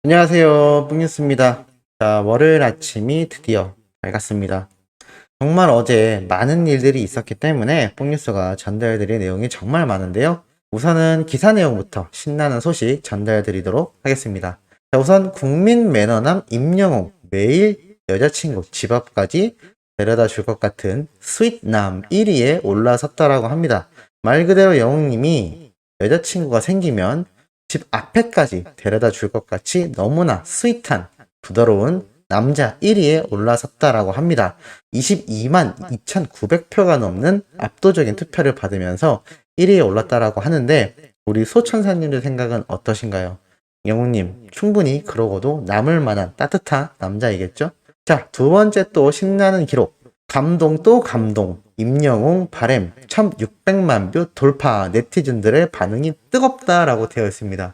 안녕하세요. 뿡뉴스입니다. 자, 월요일 아침이 드디어 밝았습니다. 정말 어제 많은 일들이 있었기 때문에 뿡뉴스가 전달드릴 내용이 정말 많은데요. 우선은 기사 내용부터 신나는 소식 전달드리도록 하겠습니다. 자, 우선 국민 매너남 임영웅 매일 여자친구 집 앞까지 데려다 줄 것 같은 스윗남 1위에 올라섰다라고 합니다. 말 그대로 영웅님이 여자친구가 생기면 집 앞에까지 데려다 줄 것 같이 너무나 스윗한 부드러운 남자 1위에 올라섰다라고 합니다. 22만 2,900표가 넘는 압도적인 투표를 받으면서 1위에 올랐다라고 하는데 우리 소천사님들 생각은 어떠신가요? 영웅님 충분히 그러고도 남을 만한 따뜻한 남자이겠죠? 자, 두 번째 또 신나는 기록. 감동 또 감동. 임영웅 바램 1600만 뷰 돌파. 네티즌들의 반응이 뜨겁다라고 되어 있습니다.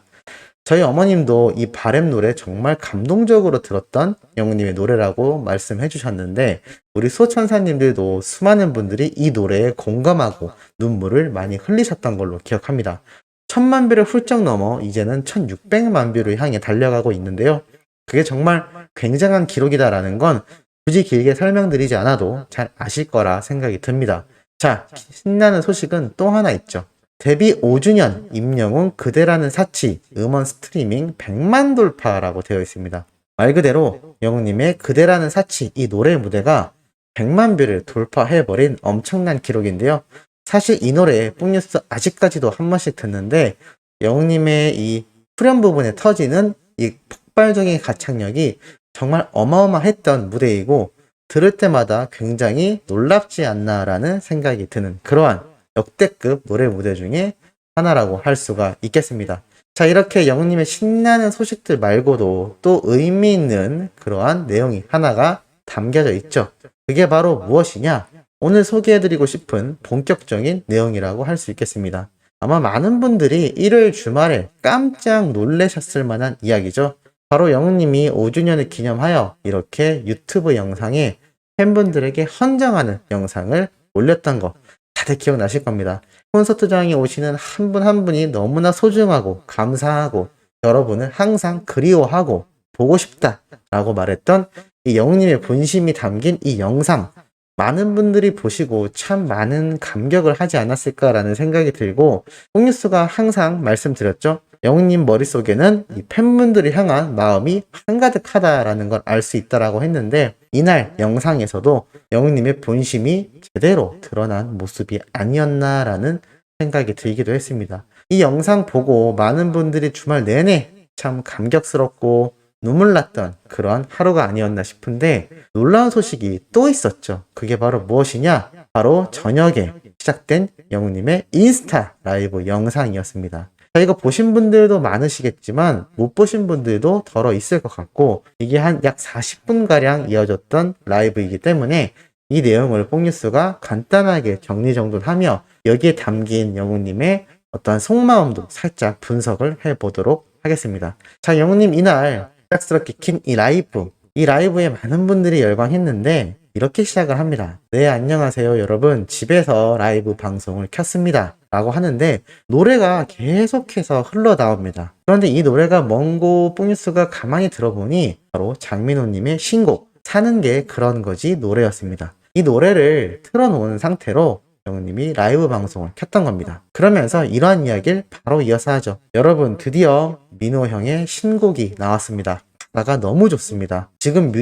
저희 어머님도 이 바램 노래 정말 감동적으로 들었던 영웅님의 노래라고 말씀해 주셨는데 우리 소천사님들도 수많은 분들이 이 노래에 공감하고 눈물을 많이 흘리셨던 걸로 기억합니다. 1000만 뷰를 훌쩍 넘어 이제는 1600만 뷰를 향해 달려가고 있는데요. 그게 정말 굉장한 기록이다라는 건 굳이 길게 설명드리지 않아도 잘 아실 거라 생각이 듭니다. 자, 신나는 소식은 또 하나 있죠. 데뷔 5주년 임영웅 그대라는 사치 음원 스트리밍 100만 돌파라고 되어 있습니다. 말 그대로 영웅님의 그대라는 사치 이 노래 무대가 100만 뷰를 돌파해버린 엄청난 기록인데요. 사실 이 노래 뿡뉴스 아직까지도 한 번씩 듣는데 영웅님의 이 후렴 부분에 터지는 이 폭발적인 가창력이 정말 어마어마했던 무대이고 들을 때마다 굉장히 놀랍지 않나라는 생각이 드는 그러한 역대급 노래 무대 중에 하나라고 할 수가 있겠습니다. 자, 이렇게 영웅님의 신나는 소식들 말고도 또 의미 있는 그러한 내용이 하나가 담겨져 있죠. 그게 바로 무엇이냐? 오늘 소개해드리고 싶은 본격적인 내용이라고 할 수 있겠습니다. 아마 많은 분들이 일요일 주말에 깜짝 놀라셨을 만한 이야기죠. 바로 영웅님이 5주년을 기념하여 이렇게 유튜브 영상에 팬분들에게 헌정하는 영상을 올렸던 거 다들 기억나실 겁니다. 콘서트장에 오시는 한 분 한 분이 너무나 소중하고 감사하고 여러분을 항상 그리워하고 보고 싶다 라고 말했던 이 영웅님의 본심이 담긴 이 영상 많은 분들이 보시고 참 많은 감격을 하지 않았을까라는 생각이 들고 뽕뉴스가 항상 말씀드렸죠. 영웅님 머릿속에는 이 팬분들을 향한 마음이 한가득하다라는 걸 알 수 있다라고 했는데 이날 영상에서도 영웅님의 본심이 제대로 드러난 모습이 아니었나라는 생각이 들기도 했습니다. 이 영상 보고 많은 분들이 주말 내내 참 감격스럽고 눈물 났던 그런 하루가 아니었나 싶은데 놀라운 소식이 또 있었죠. 그게 바로 무엇이냐? 바로 저녁에 시작된 영웅님의 인스타 라이브 영상이었습니다. 자, 이거 보신 분들도 많으시겠지만 못 보신 분들도 덜어 있을 것 같고 이게 한 약 40분가량 이어졌던 라이브이기 때문에 이 내용을 뽕뉴스가 간단하게 정리정돈하며 여기에 담긴 영웅님의 어떤 속마음도 살짝 분석을 해보도록 하겠습니다. 자, 영웅님 이날 갑작스럽게 킨 이 라이브에 많은 분들이 열광했는데 이렇게 시작을 합니다. 네, 안녕하세요 여러분, 집에서 라이브 방송을 켰습니다 라고 하는데 노래가 계속해서 흘러나옵니다. 그런데 이 노래가 뭔고 뽕뉴스가 가만히 들어보니 바로 장민호님의 신곡 사는 게 그런 거지 노래였습니다. 이 노래를 틀어놓은 상태로 영웅님이 라이브 방송을 켰던 겁니다. 그러면서 이러한 이야기를 바로 이어서 하죠. 여러분, 드디어 민호 형의 신곡이 나왔습니다. 가사가 너무 좋습니다. 지금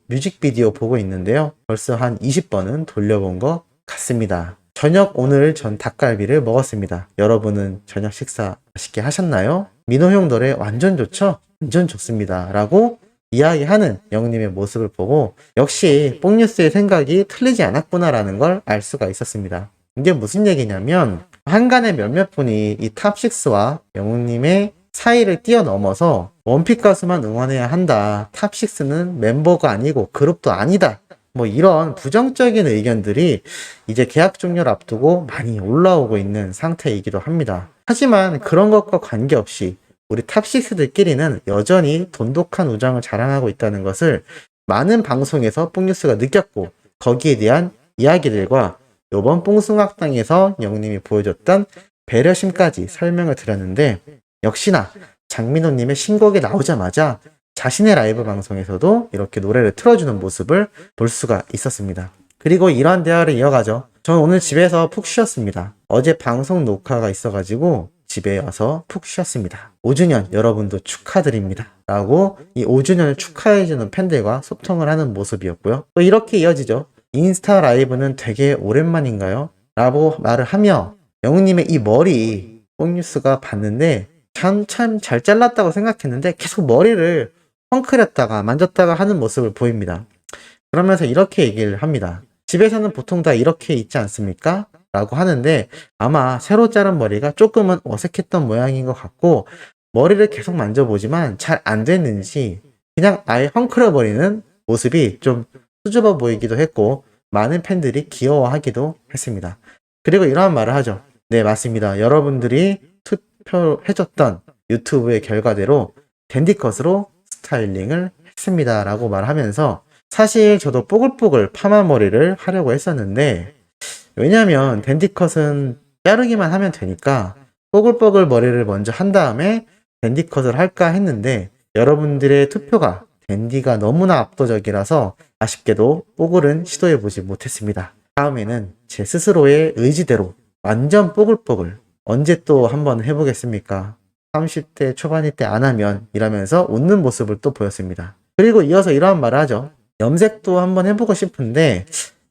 뮤직비디오 보고 있는데요. 벌써 한 20번은 돌려본 것 같습니다. 저녁 오늘 전 닭갈비를 먹었습니다. 여러분은 저녁 식사 맛있게 하셨나요? 민호 형 노래 완전 좋죠? 완전 좋습니다. 라고 이야기하는 영웅님의 모습을 보고 역시 뽕뉴스의 생각이 틀리지 않았구나라는 걸 알 수가 있었습니다. 이게 무슨 얘기냐면 한간에 몇몇 분이 이 탑6와 영웅님의 사이를 뛰어넘어서 원픽 가수만 응원해야 한다. 탑6는 멤버가 아니고 그룹도 아니다. 뭐 이런 부정적인 의견들이 이제 계약 종료를 앞두고 많이 올라오고 있는 상태이기도 합니다. 하지만 그런 것과 관계없이 우리 탑6들끼리는 여전히 돈독한 우정을 자랑하고 있다는 것을 많은 방송에서 뽕뉴스가 느꼈고 거기에 대한 이야기들과 요번 뽕숭악당에서 영님이 보여줬던 배려심까지 설명을 드렸는데 역시나 장민호님의 신곡이 나오자마자 자신의 라이브 방송에서도 이렇게 노래를 틀어주는 모습을 볼 수가 있었습니다. 그리고 이러한 대화를 이어가죠. 저는 오늘 집에서 푹 쉬었습니다. 어제 방송 녹화가 있어가지고 집에 와서 푹 쉬었습니다. 5주년 여러분도 축하드립니다. 라고 이 5주년을 축하해주는 팬들과 소통을 하는 모습이었고요. 또 이렇게 이어지죠. 인스타 라이브는 되게 오랜만인가요? 라고 말을 하며 영웅님의 이 머리 뽕뉴스가 봤는데 참 잘 잘랐다고 생각했는데 계속 머리를 헝클였다가 만졌다가 하는 모습을 보입니다. 그러면서 이렇게 얘기를 합니다. 집에서는 보통 다 이렇게 있지 않습니까? 라고 하는데 아마 새로 자른 머리가 조금은 어색했던 모양인 것 같고 머리를 계속 만져보지만 잘 안 됐는지 그냥 아예 헝클어버리는 모습이 좀 수줍어 보이기도 했고 많은 팬들이 귀여워하기도 했습니다. 그리고 이러한 말을 하죠. 네, 맞습니다. 여러분들이 투표해줬던 유튜브의 결과대로 댄디컷으로 스타일링을 했습니다. 라고 말하면서 사실 저도 뽀글뽀글 파마 머리를 하려고 했었는데 왜냐면 댄디컷은 자르기만 하면 되니까 뽀글뽀글 머리를 먼저 한 다음에 댄디컷을 할까 했는데 여러분들의 투표가 댄디가 너무나 압도적이라서 아쉽게도 뽀글은 시도해보지 못했습니다. 다음에는 제 스스로의 의지대로 완전 뽀글뽀글 언제 또 한번 해보겠습니까? 30대 초반일 때 안 하면 이러면서 웃는 모습을 또 보였습니다. 그리고 이어서 이러한 말을 하죠. 염색도 한번 해보고 싶은데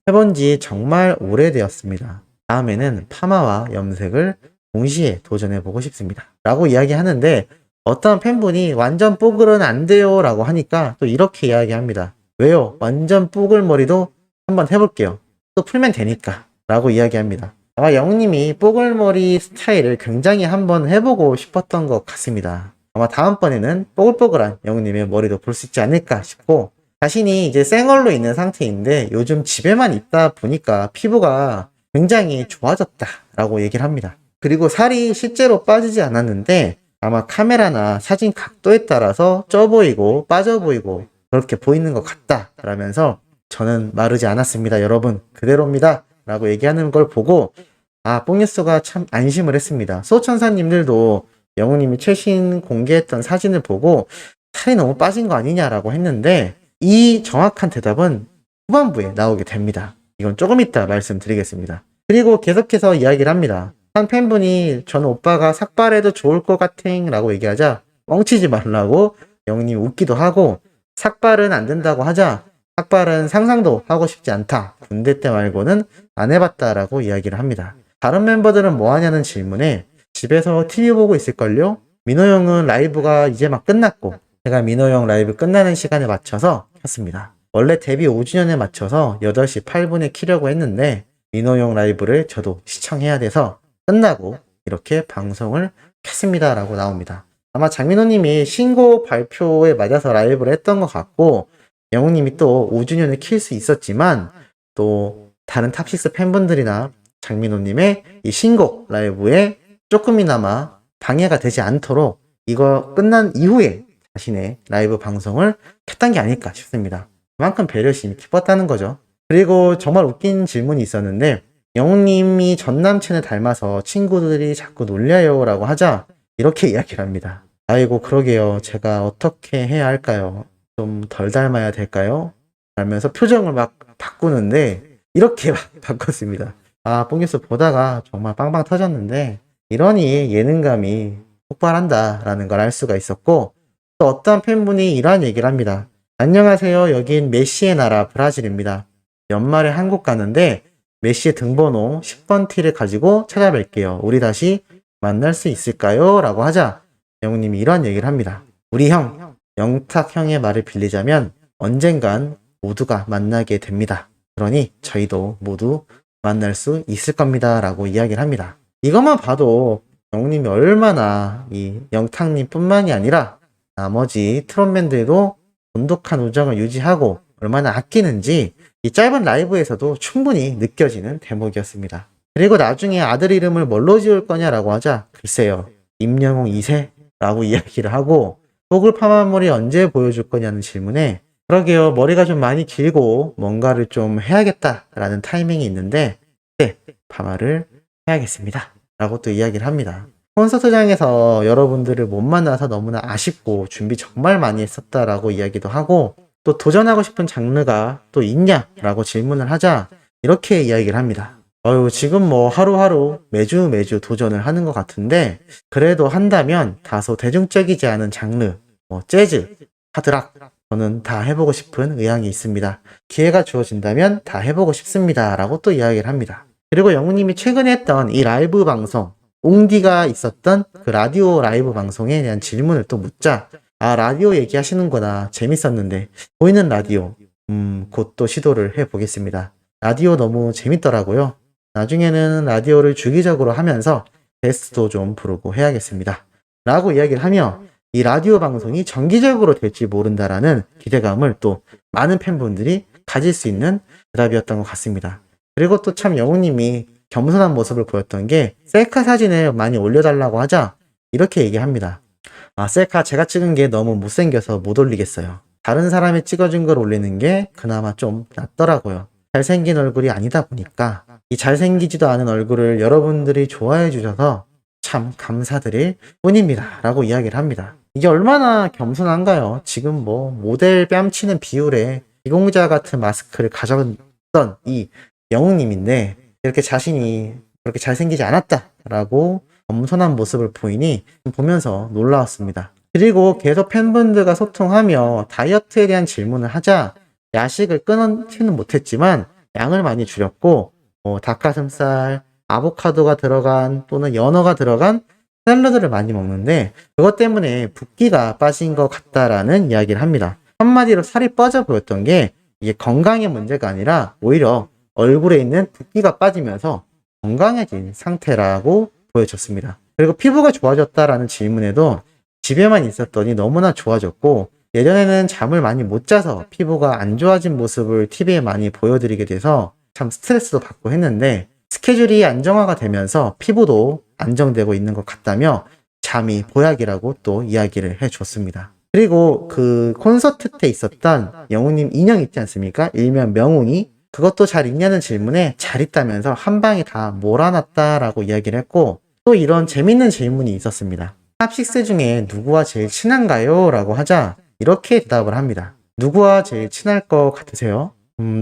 해본 지 정말 오래되었습니다. 다음에는 파마와 염색을 동시에 도전해보고 싶습니다. 라고 이야기하는데 어떤 팬분이 완전 뽀글은 안 돼요 라고 하니까 또 이렇게 이야기합니다. 왜요? 완전 뽀글 머리도 한번 해볼게요. 또 풀면 되니까 라고 이야기합니다. 아마 영웅님이 뽀글머리 스타일을 굉장히 한번 해보고 싶었던 것 같습니다. 아마 다음번에는 뽀글뽀글한 영웅님의 머리도 볼 수 있지 않을까 싶고 자신이 이제 쌩얼로 있는 상태인데 요즘 집에만 있다 보니까 피부가 굉장히 좋아졌다라고 얘기를 합니다. 그리고 살이 실제로 빠지지 않았는데 아마 카메라나 사진 각도에 따라서 쪄 보이고 빠져 보이고 그렇게 보이는 것 같다라면서 저는 마르지 않았습니다. 여러분 그대로입니다. 라고 얘기하는 걸 보고 뽕뉴스가 참 안심을 했습니다. 소천사님들도 영웅님이 최신 공개했던 사진을 보고 살이 너무 빠진 거 아니냐라고 했는데 이 정확한 대답은 후반부에 나오게 됩니다. 이건 조금 이따 말씀드리겠습니다. 그리고 계속해서 이야기를 합니다. 한 팬분이 전 오빠가 삭발해도 좋을 것 같응 라고 얘기하자 뻥치지 말라고 영웅님이 웃기도 하고 삭발은 안 된다고 하자 삭발은 상상도 하고 싶지 않다. 군대 때 말고는 안 해봤다라고 이야기를 합니다. 다른 멤버들은 뭐 하냐는 질문에 집에서 TV 보고 있을걸요? 민호 형은 라이브가 이제 막 끝났고 제가 민호 형 라이브 끝나는 시간에 맞춰서 켰습니다. 원래 데뷔 5주년에 맞춰서 8시 8분에 키려고 했는데 민호 형 라이브를 저도 시청해야 돼서 끝나고 이렇게 방송을 켰습니다. 라고 나옵니다. 아마 장민호님이 신곡 발표에 맞아서 라이브를 했던 것 같고 영웅님이 또 5주년을 킬 수 있었지만 또 다른 탑6 팬분들이나 장민호님의 이 신곡 라이브에 조금이나마 방해가 되지 않도록 이거 끝난 이후에 자신의 라이브 방송을 켰던 게 아닐까 싶습니다. 그만큼 배려심이 깊었다는 거죠. 그리고 정말 웃긴 질문이 있었는데 영웅님이 전 남친을 닮아서 친구들이 자꾸 놀려요 라고 하자 이렇게 이야기를 합니다. 아이고 그러게요. 제가 어떻게 해야 할까요? 좀 덜 닮아야 될까요? 라면서 표정을 막 바꾸는데 이렇게 막 바꿨습니다. 뽕뉴스 보다가 정말 빵빵 터졌는데 이러니 예능감이 폭발한다 라는 걸 알 수가 있었고 또 어떤 팬분이 이러한 얘기를 합니다. 안녕하세요. 여긴 메시의 나라 브라질입니다. 연말에 한국 가는데 메시의 등번호 10번 티를 가지고 찾아뵐게요. 우리 다시 만날 수 있을까요? 라고 하자 영웅님이 이러한 얘기를 합니다. 우리 형, 영탁 형의 말을 빌리자면 언젠간 모두가 만나게 됩니다. 그러니 저희도 모두 만날 수 있을 겁니다. 라고 이야기를 합니다. 이것만 봐도 영웅님이 얼마나 이 영탁님 뿐만이 아니라 나머지 트롯맨들도 돈독한 우정을 유지하고 얼마나 아끼는지 이 짧은 라이브에서도 충분히 느껴지는 대목이었습니다. 그리고 나중에 아들 이름을 뭘로 지을 거냐라고 하자 글쎄요. 임영웅 2세? 라고 이야기를 하고 뽀글 파마머리 언제 보여줄 거냐는 질문에 그러게요. 머리가 좀 많이 길고 뭔가를 좀 해야겠다라는 타이밍이 있는데 네, 파마를 해야겠습니다. 라고 또 이야기를 합니다. 콘서트장에서 여러분들을 못 만나서 너무나 아쉽고 준비 정말 많이 했었다라고 이야기도 하고, 또 도전하고 싶은 장르가 또 있냐라고 질문을 하자 이렇게 이야기를 합니다. 지금 뭐 하루하루 매주 도전을 하는 것 같은데, 그래도 한다면 다소 대중적이지 않은 장르, 뭐 재즈, 하드락, 저는 다 해보고 싶은 의향이 있습니다. 기회가 주어진다면 다 해보고 싶습니다. 라고 또 이야기를 합니다. 그리고 영우님이 최근에 했던 이 라이브 방송, 옹디가 있었던 그 라디오 라이브 방송에 대한 질문을 또 묻자, 라디오 얘기하시는구나. 재밌었는데, 보이는 라디오, 곧 또 시도를 해보겠습니다. 라디오 너무 재밌더라고요. 나중에는 라디오를 주기적으로 하면서 게스트도 좀 부르고 해야겠습니다. 라고 이야기를 하며, 이 라디오 방송이 정기적으로 될지 모른다라는 기대감을 또 많은 팬분들이 가질 수 있는 대답이었던 것 같습니다. 그리고 또 참 영우님이 겸손한 모습을 보였던 게, 셀카 사진을 많이 올려달라고 하자 이렇게 얘기합니다. 셀카 제가 찍은 게 너무 못생겨서 못 올리겠어요. 다른 사람이 찍어준 걸 올리는 게 그나마 좀 낫더라고요. 잘생긴 얼굴이 아니다 보니까 이 잘생기지도 않은 얼굴을 여러분들이 좋아해 주셔서 참 감사드릴 뿐입니다. 라고 이야기를 합니다. 이게 얼마나 겸손한가요? 지금 뭐 모델 뺨치는 비율에 이공자 같은 마스크를 가졌던 이 영웅님인데, 이렇게 자신이 그렇게 잘생기지 않았다라고 겸손한 모습을 보이니 보면서 놀라웠습니다. 그리고 계속 팬분들과 소통하며 다이어트에 대한 질문을 하자 야식을 끊지는 못했지만 양을 많이 줄였고, 닭가슴살, 아보카도가 들어간 또는 연어가 들어간 샐러드를 많이 먹는데, 그것 때문에 붓기가 빠진 것 같다라는 이야기를 합니다. 한마디로 살이 빠져 보였던 게 이게 건강의 문제가 아니라 오히려 얼굴에 있는 붓기가 빠지면서 건강해진 상태라고 보여졌습니다. 그리고 피부가 좋아졌다라는 질문에도 집에만 있었더니 너무나 좋아졌고, 예전에는 잠을 많이 못 자서 피부가 안 좋아진 모습을 TV에 많이 보여드리게 돼서 참 스트레스도 받고 했는데, 스케줄이 안정화가 되면서 피부도 안정되고 있는 것 같다며 잠이 보약이라고 또 이야기를 해줬습니다. 그리고 그 콘서트 때 있었던 영웅님 인형 있지 않습니까? 일명 명웅이, 그것도 잘 있냐는 질문에 잘 있다면서 한 방에 다 몰아놨다라고 이야기를 했고, 또 이런 재밌는 질문이 있었습니다. 탑6 중에 누구와 제일 친한가요? 라고 하자 이렇게 대답을 합니다. 누구와 제일 친할 것 같으세요?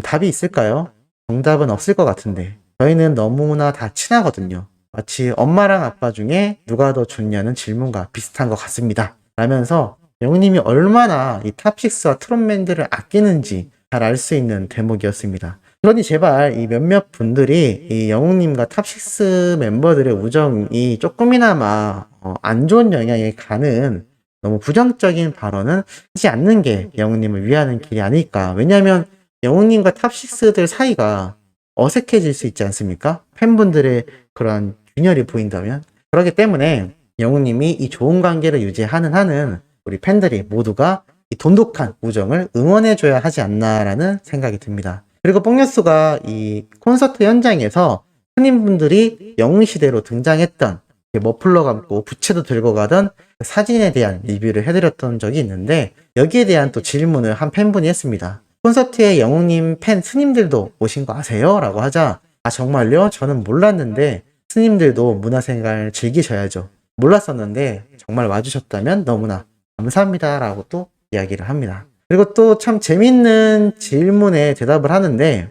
답이 있을까요? 정답은 없을 것 같은데, 저희는 너무나 다 친하거든요. 마치 엄마랑 아빠 중에 누가 더 좋냐는 질문과 비슷한 것 같습니다. 라면서 영웅님이 얼마나 이 탑6와 트롯맨들을 아끼는지 잘 알 수 있는 대목이었습니다. 그러니 제발 이 몇몇 분들이 이 영웅님과 탑6 멤버들의 우정이 조금이나마 안 좋은 영향에 가는 너무 부정적인 발언은 하지 않는 게 영웅님을 위하는 길이 아닐까. 왜냐하면 영웅님과 탑6들 사이가 어색해질 수 있지 않습니까? 팬분들의 그런 균열이 보인다면. 그렇기 때문에 영웅님이 이 좋은 관계를 유지하는 한은 우리 팬들이 모두가 이 돈독한 우정을 응원해줘야 하지 않나라는 생각이 듭니다. 그리고 뽕뉴스가 이 콘서트 현장에서 손님분들이 영웅시대로 등장했던 머플러 감고 부채도 들고 가던 사진에 대한 리뷰를 해드렸던 적이 있는데, 여기에 대한 또 질문을 한 팬분이 했습니다. 콘서트에 영웅님 팬 스님들도 오신 거 아세요? 라고 하자, 정말요? 저는 몰랐는데 스님들도 문화생활 즐기셔야죠. 몰랐었는데 정말 와주셨다면 너무나 감사합니다. 라고 또 이야기를 합니다. 그리고 또 참 재밌는 질문에 대답을 하는데,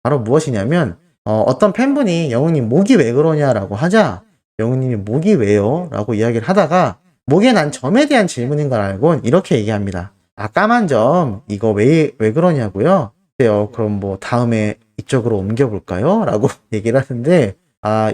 바로 무엇이냐면 어떤 팬분이 영웅님 목이 왜 그러냐라고 하자 영웅님이 목이 왜요? 라고 이야기를 하다가 목에 난 점에 대한 질문인 걸 알고 이렇게 얘기합니다. 까만 점 이거 왜 그러냐고요? 그래요. 그럼 뭐 다음에 이쪽으로 옮겨볼까요? 라고 얘기를 하는데,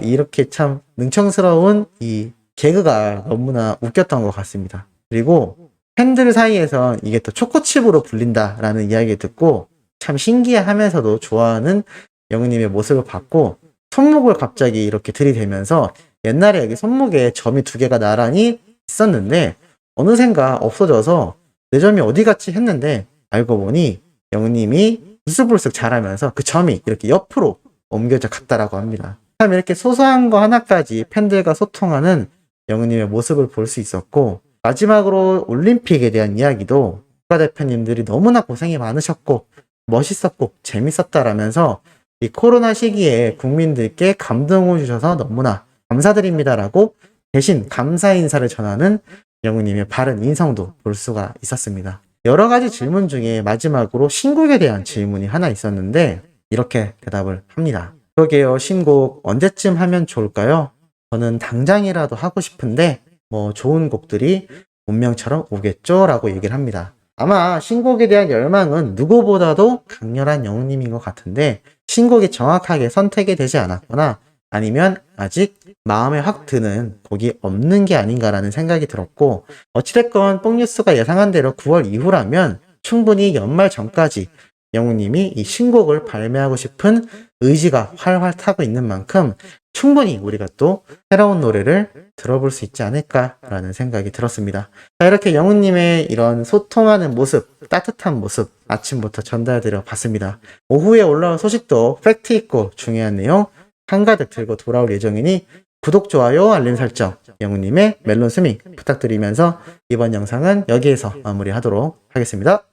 이렇게 참 능청스러운 이 개그가 너무나 웃겼던 것 같습니다. 그리고 팬들 사이에선 이게 또 초코칩으로 불린다라는 이야기 듣고 참 신기해하면서도 좋아하는 영웅님의 모습을 봤고, 손목을 갑자기 이렇게 들이대면서 옛날에 여기 손목에 점이 2개가 나란히 있었는데 어느샌가 없어져서 내 점이 어디 갔지 했는데, 알고 보니 영웅님이 불쑥불쑥 자라면서 그 점이 이렇게 옆으로 옮겨져 갔다라고 합니다. 참 이렇게 소소한 거 하나까지 팬들과 소통하는 영웅님의 모습을 볼 수 있었고, 마지막으로 올림픽에 대한 이야기도 국가대표님들이 너무나 고생이 많으셨고 멋있었고 재밌었다라면서 이 코로나 시기에 국민들께 감동을 주셔서 너무나 감사드립니다라고 대신 감사 인사를 전하는 영우님의 바른 인성도 볼 수가 있었습니다. 여러 가지 질문 중에 마지막으로 신곡에 대한 질문이 하나 있었는데 이렇게 대답을 합니다. 그러게요, 신곡 언제쯤 하면 좋을까요? 저는 당장이라도 하고 싶은데 뭐 좋은 곡들이 운명처럼 오겠죠? 라고 얘기를 합니다. 아마 신곡에 대한 열망은 누구보다도 강렬한 영우님인 것 같은데 신곡이 정확하게 선택이 되지 않았거나 아니면 아직 마음에 확 드는 곡이 없는 게 아닌가라는 생각이 들었고, 어찌됐건 뽕뉴스가 예상한 대로 9월 이후라면 충분히 연말 전까지 영우님이 이 신곡을 발매하고 싶은 의지가 활활 타고 있는 만큼 충분히 우리가 또 새로운 노래를 들어볼 수 있지 않을까라는 생각이 들었습니다. 자, 이렇게 영우님의 이런 소통하는 모습, 따뜻한 모습 아침부터 전달드려 봤습니다. 오후에 올라온 소식도 팩트 있고 중요한 내용 한가득 들고 돌아올 예정이니 구독, 좋아요, 알림 설정, 영우님의 멜론 스밍 부탁드리면서 이번 영상은 여기에서 마무리하도록 하겠습니다.